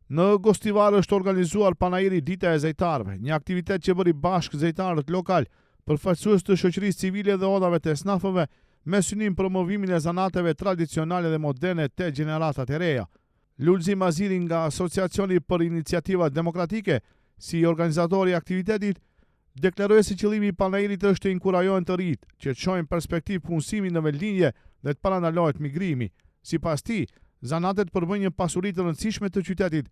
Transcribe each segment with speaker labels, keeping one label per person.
Speaker 1: Në Gostivar është organizuar panairi Dita e Zejtarëve, një aktivitet që bëri bashkë zejtarët lokal, përfaqësues të shoqërisë civile dhe odhave të snafëve, me synim promovimin e zanateve tradicionale dhe moderne te gjeneratat e reja. Lulzi Maziri nga Asociacioni për Iniciativa Demokratike, si organizatori i aktivitetit, deklaroi se qëllimi i panairit është të inkurajohen të rinjt që të shohin perspektivë punësimi në vendlinje dhe të parandalohet migrimi. Sipas tij, zanatet përbëjnë një pasuri të rëndësishme të qytetit,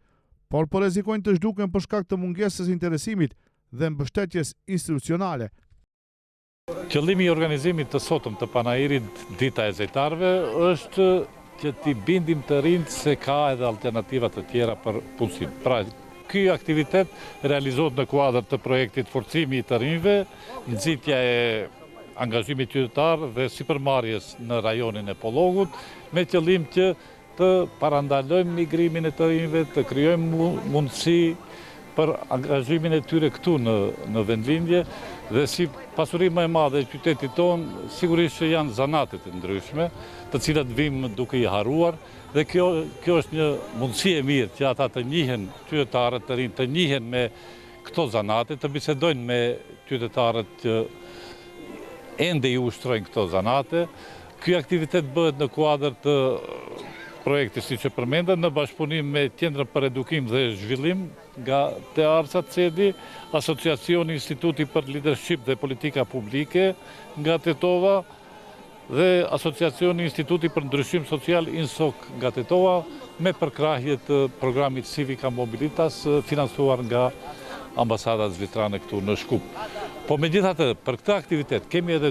Speaker 1: por po rrezikojnë të zhduken për shkak të mungesës interesimit dhe mbështetjes institucionale.
Speaker 2: Qëllimi i organizimit të sotëm të panairit Dita e Zejtarëve është që t'i bindim të rinjt se ka edhe alternativa të tjera për punësim. Pra, ky aktivitet realizohet në kuadër të projektit Forcimi i të rinjve, nxitja e angazhimit qytetar dhe sipërmarrjes në rajonin e Pollogut, me qëllim që të parandalojmë migrimin e të rinjve, të krijojmë mundësi për angazhimin e tyre këtu në vendlindje, dhe si pasuri më e madhe e qytetit tonë, sigurisht që janë zanatet e ndryshme, të cilat vim duke i haruar, dhe kjo është një mundësi e mirë që ata të njihen, qytetarët të rinj të njihen me këto zanate, të bisedojnë me qytetarët që ende i ushtrojnë këto zanate. Ky aktivitet bëhet në kuadër të projekti, si që përmenda, në bashkëpunim me Qendrën për Edukim dhe Zhvillim nga Te Arsa Cedi, Asociacioni Instituti për Leadership dhe Politika Publike nga Tetova dhe Asociacioni Instituti për Ndryshim Social INSOC nga Tetova, me përkrahje të programit Civica Mobilitas financuar nga Ambasada Zvitrane këtu në Shkup. Po megjithatë, për këtë aktivitet kemi edhe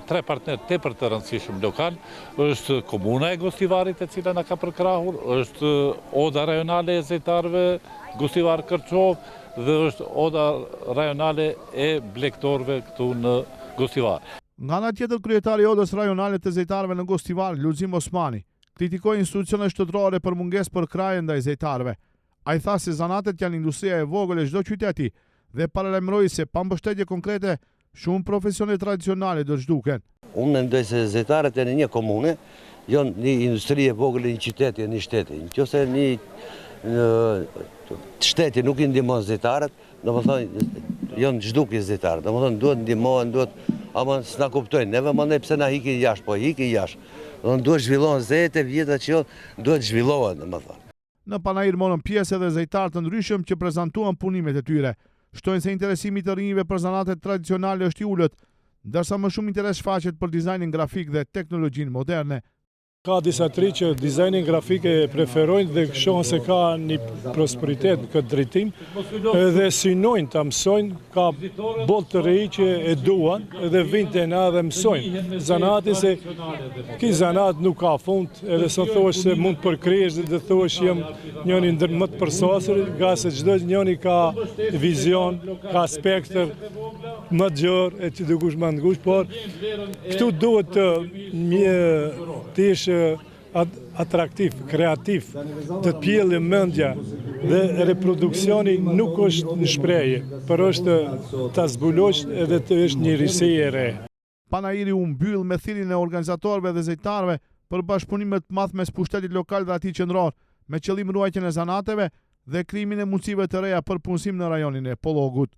Speaker 2: tre partner tepër të rëndësishëm lokal, është Komuna e Gostivarit e cila na ka përkrahur, është Oda Rajonale e Zejtarëve Gostivar Kërçov dhe është Oda Rajonale e Blegtorëve këtu në Gostivar.
Speaker 1: Nga ana tjetër, kryetari i Odës Rajonale të Zejtarëve në Gostivar, Lulzim Osmani, kritikoi institucionet shtetërore për mungesë për kraje ndaj zejtarëve. Ai tha se zanatet janë industria e vogël e çdo qyteti dhe paralajmëroi se pa mbështetje konkrete shumë profesione tradicionale do të zhduken.
Speaker 3: Unë mendoj se zejtarët janë një komune, janë një industri e vogël e një qyteti, një shteti. Nëse një shteti nuk i ndihmon zejtarët, domethënë janë zhdukje zejtarët. Domethënë duhet ndihmohen, ama s'na kuptojnë. Neve mandej pse na hikin jashtë, po hikin jashtë. Domethënë duhet zhvillohen zejtë e vjetra që duhet zhvillohen, domethënë.
Speaker 1: Në panair morën pjesë edhe zejtarë të ndryshëm që prezantuan punimet e tyre. Shtojnë se interesimi të rinjve për zanatet tradicionale është i ulët, ndërsa më shumë interes shfaqet për dizajnin grafik dhe teknologjinë moderne.
Speaker 4: Ka disa tri që dizajnin grafike preferojnë dhe shohën se ka një prosperitet në këtë drejtim dhe synojnë të mësojnë, ka botë të rej që e duan dhe vinë të na dhe mësojnë. Zanati se ki zanat nuk ka fund edhe sot thosh se mund përkresh dhe thosh jem njëni ndër më të përsosur, nga se çdo njëni ka vizion, ka spektër më të gjerë e që dikush më ngush, por këtu duhet të ish atraktiv, kreativ, të pjellë mendja dhe reproduksioni nuk është në shprehje, por është ta zbulosh edhe të është një risi e re.
Speaker 1: Panairi u mbyll me thirrjen e organizatorëve dhe zejtarëve për bashkëpunim të madh mes pushtetit lokal dhe atij qendror, me qëllim ruajtjen e zanateve dhe krijimin e mundësive të reja për punësim në rajonin e Pollogut.